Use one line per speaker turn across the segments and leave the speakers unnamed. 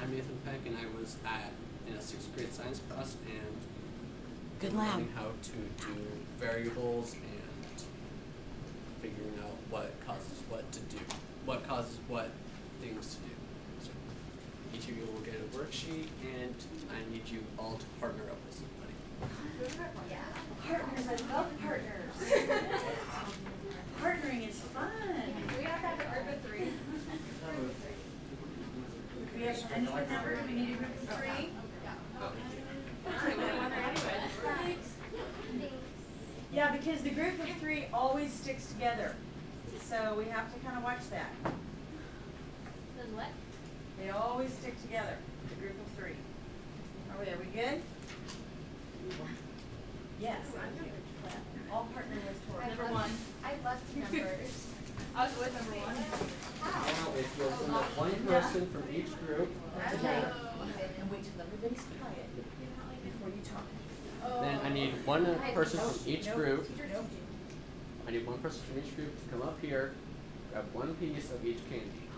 I'm Nathan Peck, and I was in a 6th grade science class and
learning
how to do variables and figuring out what causes what to do, what causes what things to do. So each of you will get a worksheet, and I need you all to partner up with somebody.
Yeah. Partners, I love partners. Partnering is fun.
We have to have a group of 3.
We have a number. Do we need a group of 3? Yeah, because the group of 3 always sticks together. So we have to kind of watch that.
Does what?
They always stick together, the group of 3. Are we good? Yes. All partner with Tori.
Number 1. I love numbers. I was with number 1.
Now, if you'll send up one person from each group,
Okay. And wait till everybody's quiet before you talk.
then I need one person from each group.
Nope.
I need one person from each group to come up here, grab one piece of each candy.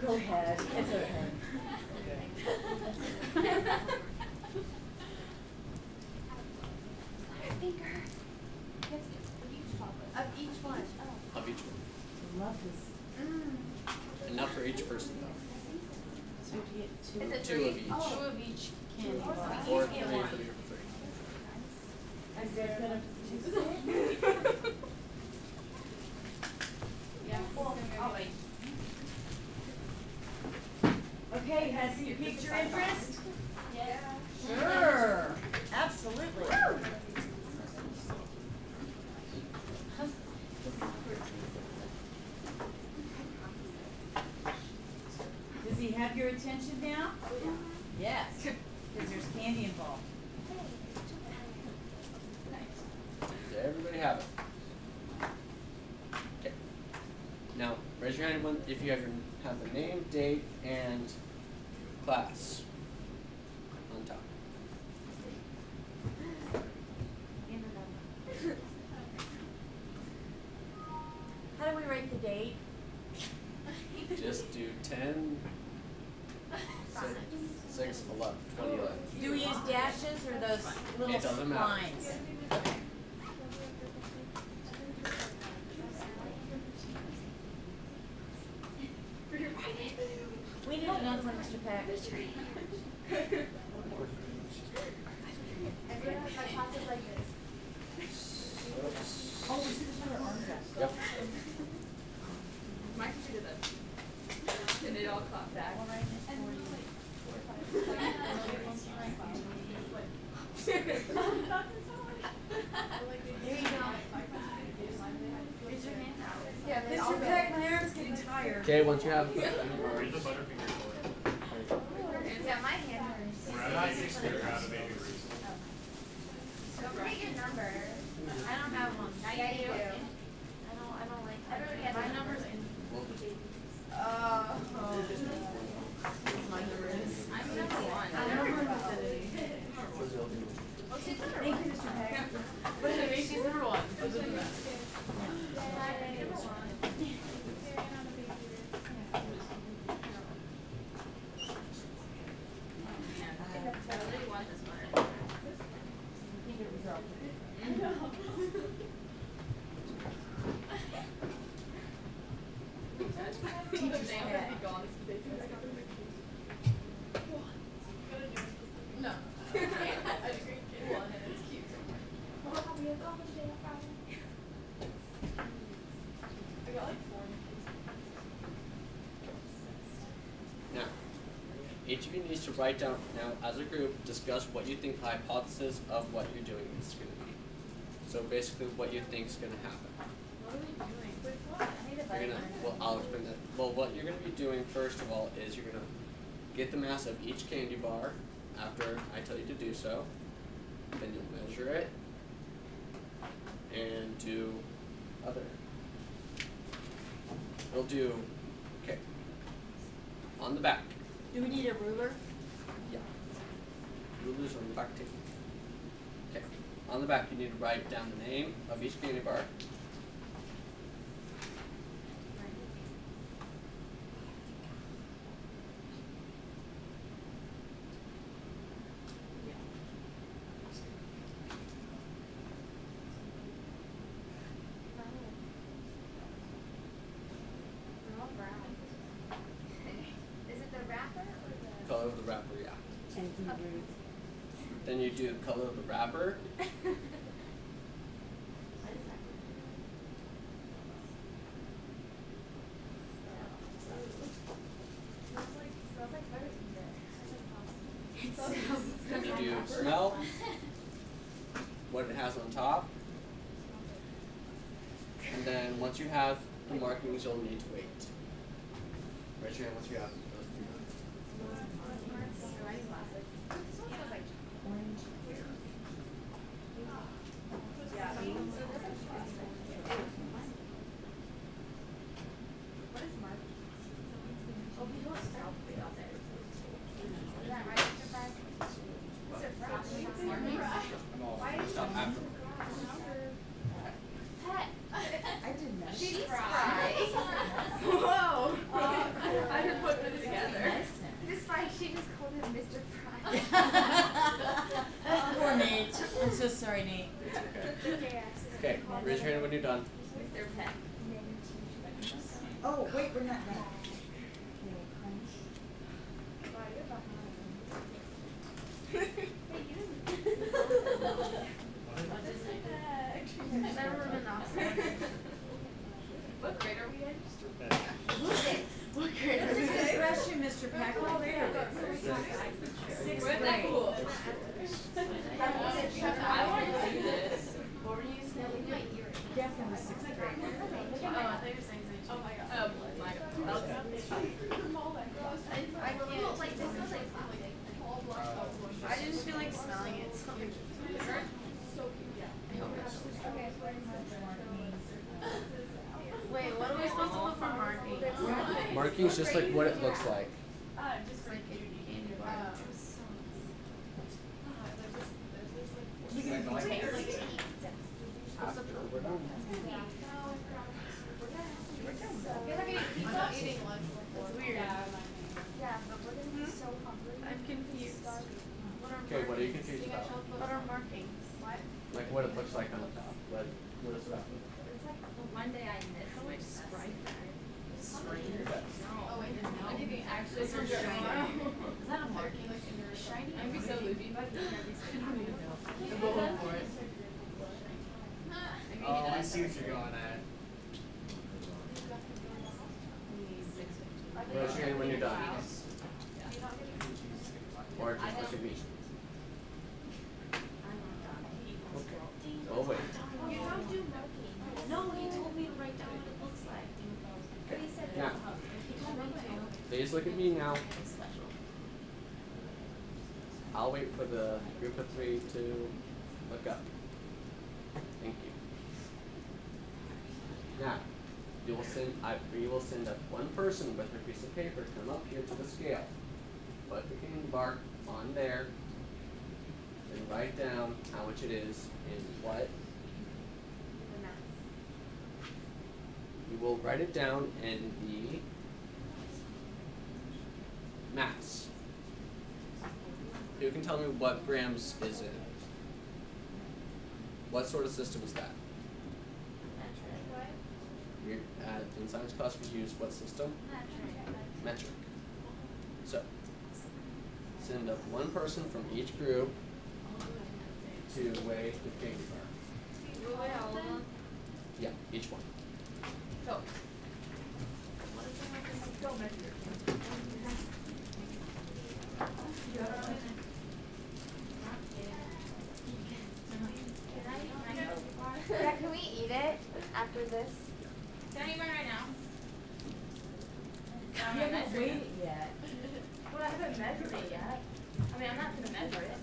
Go ahead. It's okay.
Finger. Of each one.
Of each one.
I love this.
Enough for each person, though.
So we get two.
Is it
2 of each.
2 of each candy bar.
Or 3 for your 3.
Is there gonna
Yeah. I'll wait.
Okay, has he piqued your interest?
Yeah.
Sure. Absolutely. Does he have your attention now? Yes. Because there's candy involved.
Does everybody have it? Okay. Now, raise your hand if you have the name, date, and class on top.
How do we write the date?
Just do 10, 6, 11, 20, 11.
Do we use dashes or those little
It doesn't matter.
lines? Okay. We need another one, Mr. Peck.
Everyone has classes like this.
Oh, this is for our arm dress.
Yep.
My teacher did that. And it all caught back.
There you go.
Yeah,
Mr. Peck, my arm's getting tired.
Okay, once you have.
Yeah, my hand hurts. Don't forget your number.
I don't have one.
Yeah, you do.
I don't like that.
Everybody has
My
a
number's in. My number is.
I'm number 1.
I'm number 1. Thank you, Mr. Peck.
But anyway, she's number 1, so it doesn't matter.
I really want this one.
Teacher's pet.
No. I agree. One, and it's cute. I got like 4.
Now, each of you needs to write down, now as a group, discuss what you think the hypothesis of what you're doing is going to be. So basically what you think is going to happen.
What are we doing? With what? I need a
You're gonna, well, I'll explain that. Well, what you're going to be doing first of all is you're going to get the mass of each candy bar after I tell you to do so. Then you'll measure it and do other. We'll do, okay, on the back.
Do we need a ruler?
Yeah. Rulers on the back table. Okay. On the back, you need to write down the name of each candy bar. color of the wrapper, yeah.
And beetroot.
Then you do color of the wrapper. Then you do smell, what it has on top. And then once you have the markings, you'll need to wait. Raise your hand once you have those three done.
What is Mark?
Stop after.
I didn't know.
She's
fried.
Whoa.
I didn't put it together.
This why she just called him Mr. Fry.
Poor Nate. I'm so sorry, Nate.
Okay. Okay, raise your hand when you're done.
Mr. Pet.
Oh, wait, we're not done.
I've never been awesome. What grade are we in? What grade are we in?
Bless you, Mr. Peck. Oh, there. Sixth
We're in that
grade.
cool. I want to do this. What were you saying?
Definitely sixth grade.
Oh, I thought you were saying something. Oh my god. Oh my god. I feel like this smells like plastic. I just feel like smelling it. It's something. Wait, what are we supposed to look for marking?
Marking's just like what it looks like.
Just like a candy bar.
After we're done.
Eating lunch before. It's weird. Yeah, but we're gonna be so hungry. I'm confused.
Okay, what are you confused about?
What are markings? What?
Like what it looks like on the top. What is that?
It's like the one day I missed. How much Sprite that?
Okay.
Oh wait, no. Anything actually for shiny. Is that a marking? Like in your shiny? I'd be so loopy. I don't even know. We'll go for it.
Oh, I see what you're going at.
Raise your hand when you're done. Or just look at me. Oh wait.
You don't do marking. No, he told me to write down what it looks like. But he said
Now,
he told me to.
please look at me now.
It's special.
I'll wait for the group of three to look up. Thank you. Now, we will send up one person with a piece of paper to come up here to the scale. Put the candy bar on there, and write down how much it is and what. You will write it down in the mass. Who can tell me what grams is it? What sort of system is that? In science class we use what system? Metric. So, send up one person from each group to weigh the candy bar.
You weigh all of them?
Yeah, each one.
So. What is it like this? Don't measure it.
Yeah, can we eat it after this?
Can I eat mine right now?
You haven't weighed it yet.
Well, I haven't measured it yet. I mean, I'm not going to measure it.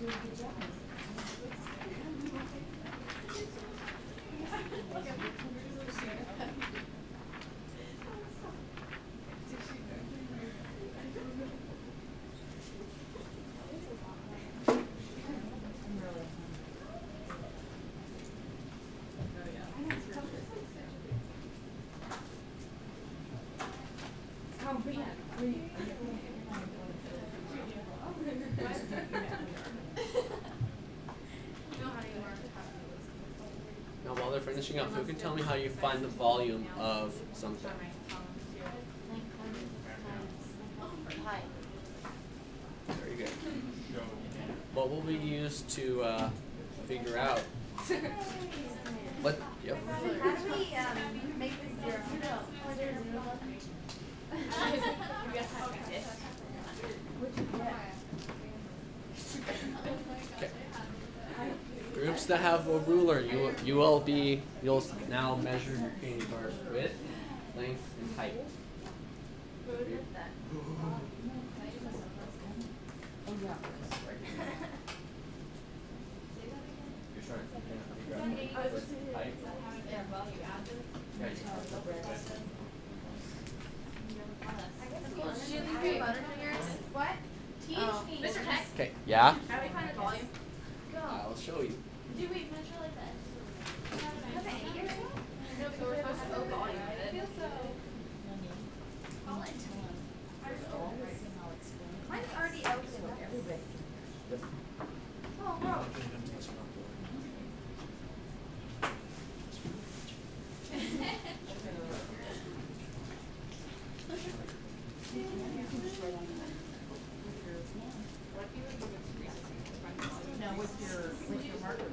Doing a good job.
finishing up, who can tell me how you find the volume of something? Very good. What will we use to figure out what? Yep.
How do we make this zero? Was there a zero button?
Okay. Groups that have a ruler, you'll now measure your candy bar's width, length, and height. You're trying to height.
Did you leave your butterfingers? What? Teach me. Mr. Heck,
Okay. Yeah.
how do we find the volume?
I'll show you.
Do we measure like that? Was it 8 years ago? No, so we're supposed to know volume. I feel so. Mine's already open. Oh, bro.
No, with your marker.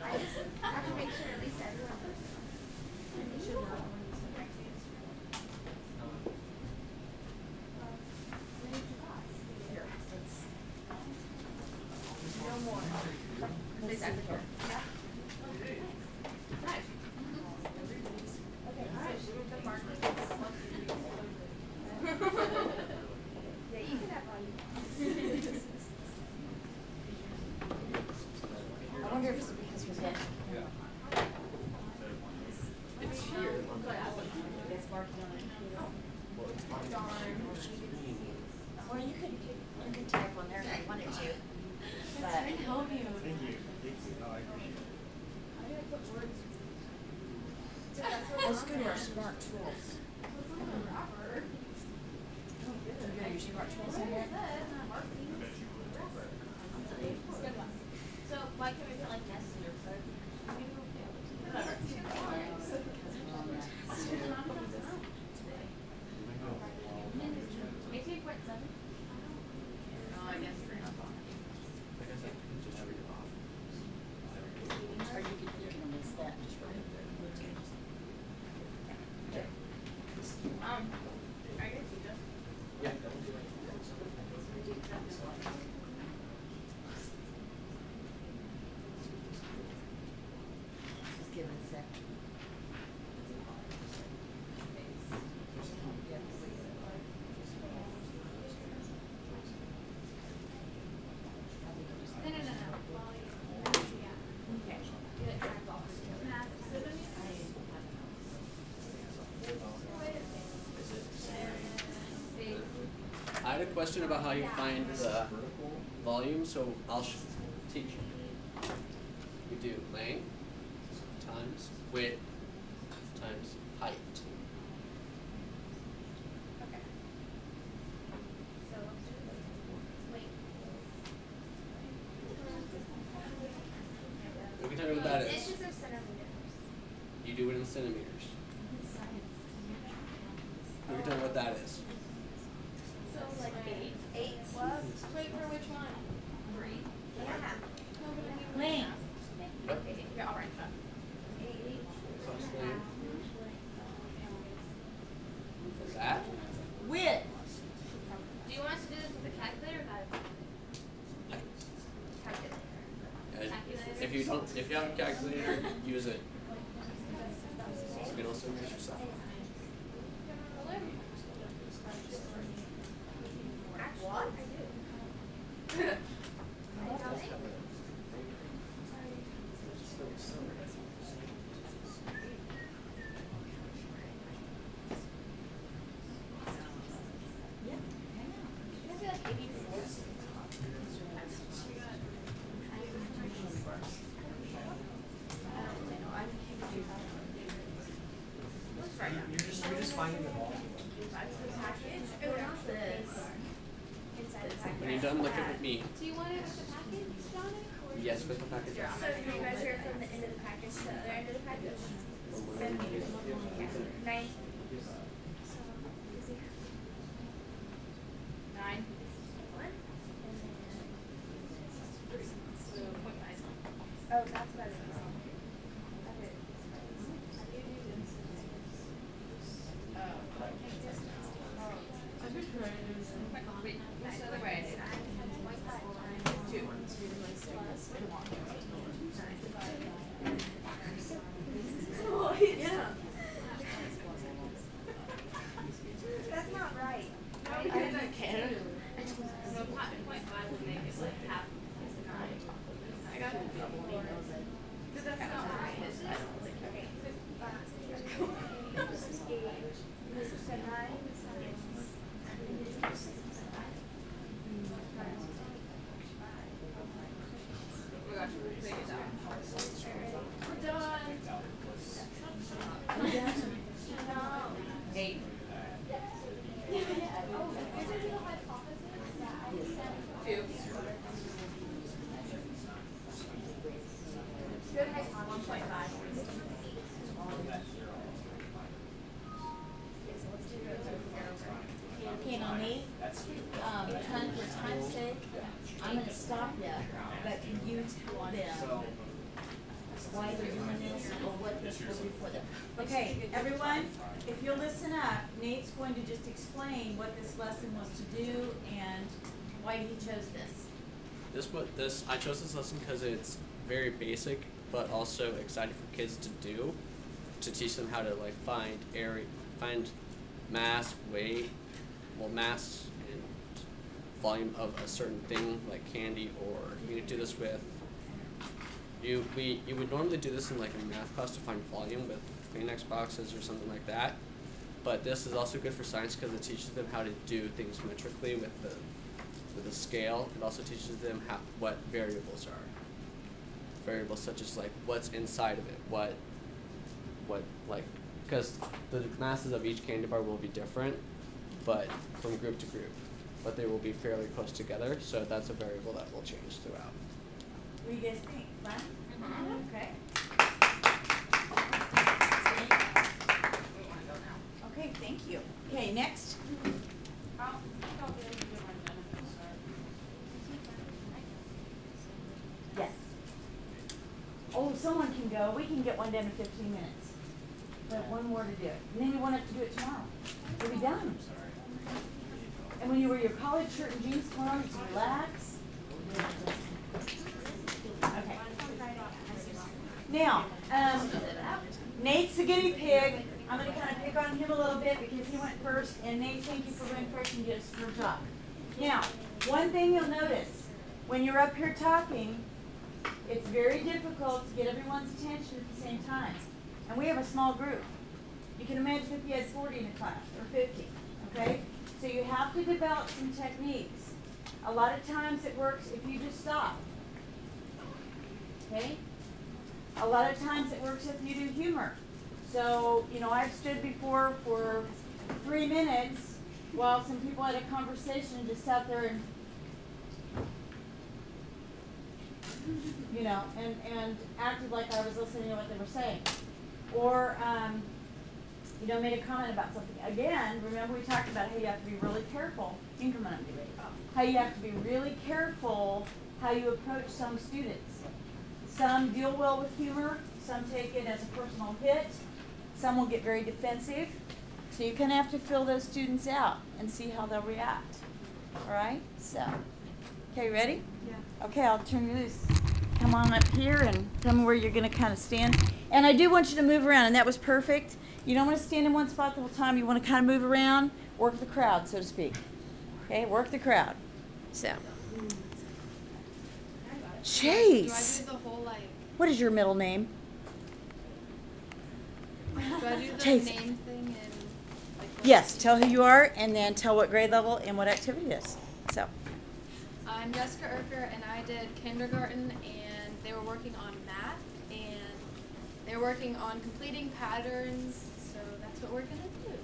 I just have to make sure at least everyone knows.
No more.
Let's see here. Yeah. Nice. Okay, so the marker. Yeah, you can have volume.
I wonder if it's because we're getting.
It's here.
It's marked on it. Well, you could type on there if you wanted to. But I can help you.
Thank you. Oh, I appreciate it.
Let's go to our smart tools. You got your smart tools in there?
So why can't we put like yes in your foot? Maybe 8.7? No, I guess we're not on.
Or you can erase that. Just right there.
I guess you just.
Yeah.
Just give it a sec.
I had a question about how you find the volume, so I'll teach you. We do length times width times height.
Okay. So wait.
You can tell me what that is.
Inches or centimeters?
You do it in centimeters. You can tell me what that is.
So like 8 what? Wait, for which one? 3? Yeah.
Length.
Yep.
Yeah, all right. 8.
Plus length. What's that?
Width.
Do you want us to do this with a calculator or not? Calculator.
If you have a calculator, use it. You can also use yourself.
What? I do.
You're just finding the volume.
When you're done, look at me.
Do you want it with the package, Johnny? Or
Yes, with the package.
So do you measure from the end of the package to the other end of the package? Nine.
Nine.
One.
So 0.5.
Oh, that's better. Okay.
Wait, what's the other way? Two.
Yeah.
That's not right.
No, because I can. So 0.5 would make it like half of 9. I got it. Because that's not right.
Okay. So nine.
Oh my gosh, we're taking it down. We're done.
No.
8. Two.
Good high school.
1.5.
Okay, now Nate, for time's sake, I'm gonna stop you, but can you tell them why they're doing this or what this will do for them?
Okay, everyone, if you'll listen up, Nate's going to just explain what this lesson was to do and why he chose this.
I chose this lesson because it's very basic, but also exciting for kids to do, to teach them how to like find mass, weight, mass and volume of a certain thing like candy, or you could do this with. You would normally do this in like a math class to find volume with Kleenex boxes or something like that, but this is also good for science because it teaches them how to do things metrically with the scale. It also teaches them what variables are. Variables such as like what's inside of it, what like, because the masses of each candy bar will be different, but from group to group, but they will be fairly close together. So that's a variable that will change throughout.
What do you guys think? Fun? Okay. Okay, thank you. Okay, next. Yes. Oh, someone can go. We can get one done in 15 minutes. But one more to do. And then you won't have to do it tomorrow. You'll be done. And when you wear your collared shirt and jeans tomorrow, you can relax. Okay. Now, Nate's the guinea pig. I'm going to kind of pick on him a little bit because he went first. And Nate, thank you for going first and get us your job. Now, one thing you'll notice, when you're up here talking, it's very difficult to get everyone's attention at the same time. And we have a small group. You can imagine if you had 40 in a class, or 50, okay? So you have to develop some techniques. A lot of times it works if you just stop, okay? A lot of times it works if you do humor. So, you know, I've stood before for 3 minutes while some people had a conversation and just sat there and, you know, and acted like I was listening to what they were saying. Or, you know, made a comment about something. Again, remember we talked about how you have to be really careful. You can come on up, how you have to be really careful how you approach some students. Some deal well with humor. Some take it as a personal hit. Some will get very defensive. So you kind of have to fill those students out and see how they'll react. All right? So, okay, ready? Yeah. Okay, I'll turn you loose. Come on up here and tell me where you're going to kind of stand. And I do want you to move around, and that was perfect. You don't want to stand in one spot the whole time. You want to kind of move around, work the crowd, so to speak. Okay, work the crowd. So, Chase.
Do I do the whole like?
What is your middle name?
Do I do the
Chase.
name thing and like?
Yes, tell who you are, and then tell what grade level and what activity it is. So,
I'm Jessica Erker, and I did kindergarten, and they were working on math, and they were working on completing patterns, so that's what we're going to do.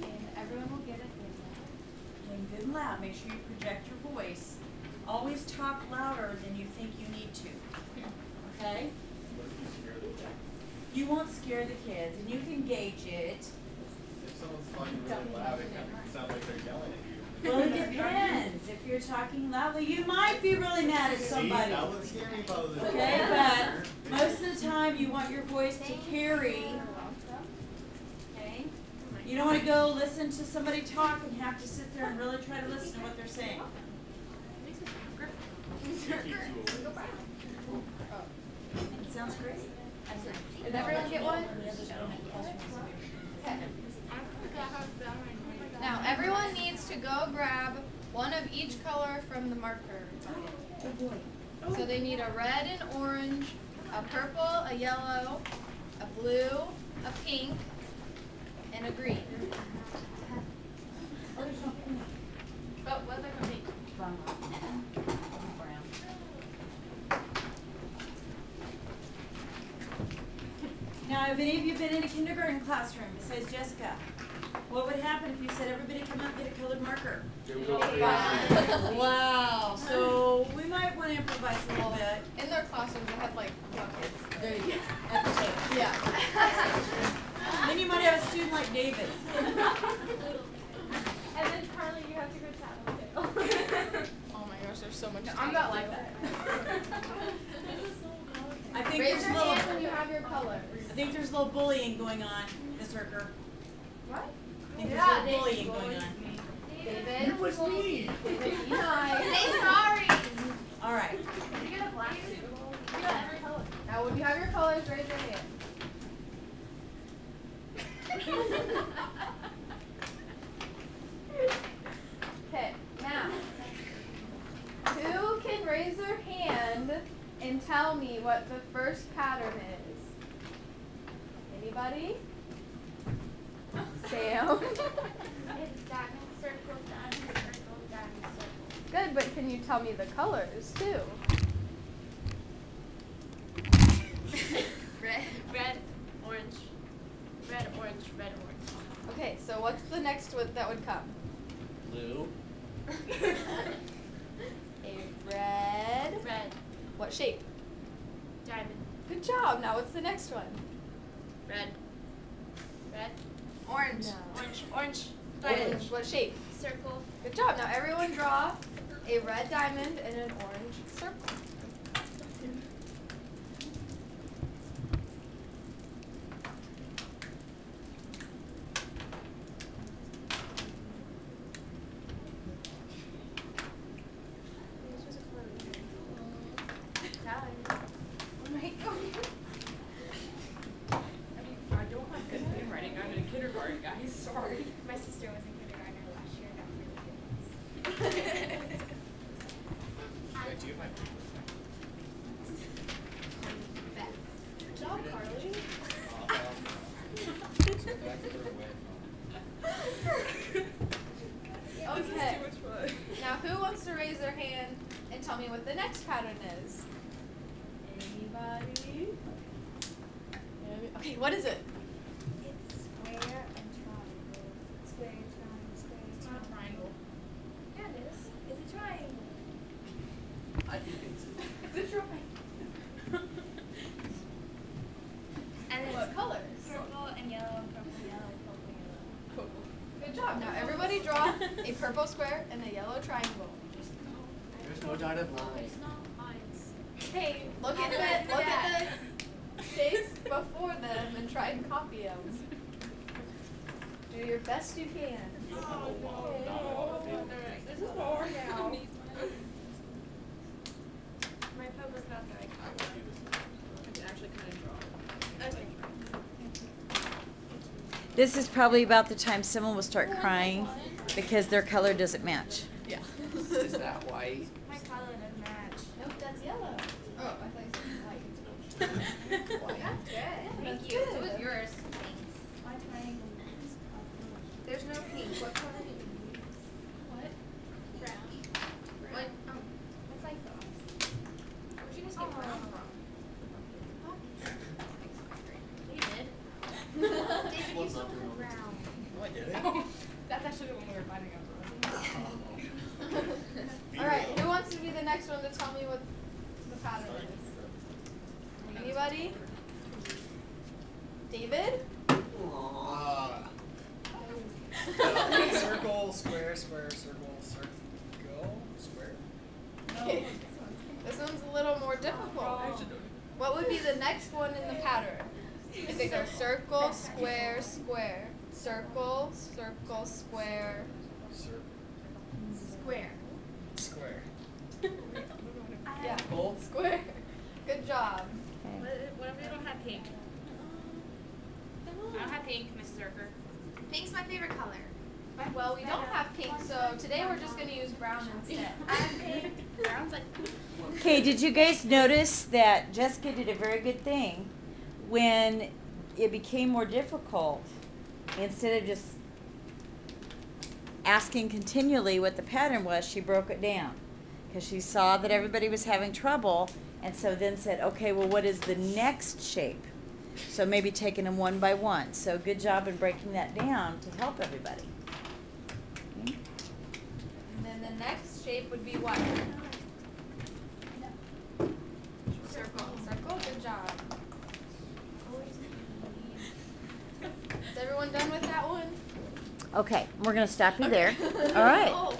And everyone will get it in
and good and loud. Make sure you project your voice. always talk louder than you think you need to. Okay?
What if you scare the kids?
You won't scare the kids, and you can gauge it.
If someone's talking really loud, it kind of sounds like they're yelling at you.
Well, it depends. If you're talking loudly, you might be really mad at somebody.
See, that would scare me, Moses.
Okay, but most of the time you want your voice to carry. Okay? You don't want to go listen to somebody talk and have to sit there and really try to listen to what they're saying. It sounds great.
Did everyone get one? Okay. Now everyone needs to go grab one of each color from the marker bucket. So they need a red and orange, a purple, a yellow, a blue, a pink, and a green.
Oh, what about for me?
Now, have any of you been in a kindergarten classroom besides Jessica? What would happen if you said everybody come out and get a colored marker? Wow. So we might want to improvise a little bit.
In their classrooms, they have like buckets.
There you go. At the table.
Yeah.
Then you might have a student like David.
And then Carly, you have to go tattle too.
Oh my gosh, there's so much.
I'm not like that.
I think
Raise
there's
your
a little.
hand when you have your colors.
I think there's a little bullying going on, Ms. Herker.
What?
I think there's a little bullying going on.
David.
It was me.
David, be nice.
Say sorry.
All right.
You get a black suit.
Now, when you have your colors, raise your hand. Okay, now, who can raise their hand and tell me what the first pattern is? Anybody? Sam?
It's diamond circle, diamond circle, diamond circle.
Good, but can you tell me the colors too?
Red, orange, red, orange, red, orange.
Okay, so what's the next one that would come?
Blue.
A red.
Red,
What shape?
diamond,
Good job. Now what's the next one?
red, red, orange,
No.
orange, orange,
Orange. What shape?
circle,
Good job. Now everyone draw a red diamond and an orange circle.
I don't have good handwriting. I'm in kindergarten, guys. Sorry.
My sister was in kindergarten last year and got really good ones.
Do you have my
Good job, Carly.
Okay. Now who wants to raise their hand and tell me what the next pattern is? Anybody? Okay, what is it?
It's square and triangle. Square, triangle, square,
It's not a triangle.
Yeah, it is. It's a triangle.
I think it's
It's a triangle.
And then
What colors?
purple and yellow, purple, yellow, purple, yellow.
Good job. Now everybody draw a purple square and a yellow triangle.
there's no dotted line.
It's not lines. Hey,
Look at the shapes before them and try and copy them. Do your best you can.
This is hard now.
My purple's not the right color.
I can actually kind of draw.
This is probably about the time someone will start crying because their color doesn't match.
Yeah.
Is that white?
My color doesn't match.
Nope, that's yellow. Oh, I thought you said white.
That's good.
That's
Thank you.
good.
So was yours. Thanks. My triangle is
There's no pink. What color did you use?
what? Brown. What? What's like those? Where'd you guys get brown from? David. David, you still have brown.
No, I didn't.
That's actually when we were finding out.
All right, who wants to be the next next one to tell me what the pattern is? Anybody? David?
Circle, square, square, circle, circle, square.
Okay. This one's a little more difficult. What would be the next one in the pattern? If it goes circle, square, square, circle, circle, square,
Square.
Square.
yeah,
Cool.
square. Good job.
What if we don't have pink? I don't have pink, Mrs. Zerker.
Pink's my favorite color.
Well, we don't have pink, so today we're just going to use brown instead.
I have pink.
Brown's like,
Okay, did you guys notice that Jessica did a very good thing when it became more difficult? Instead of just asking continually what the pattern was, she broke it down because she saw that everybody was having trouble, and so then said, okay, well, what is the next shape? So maybe taking them one by one. So good job in breaking that down to help everybody. Okay.
And then the next shape would be what? Circle. Circle, good job. Is everyone done with that one?
Okay, we're going to stop you there. All right.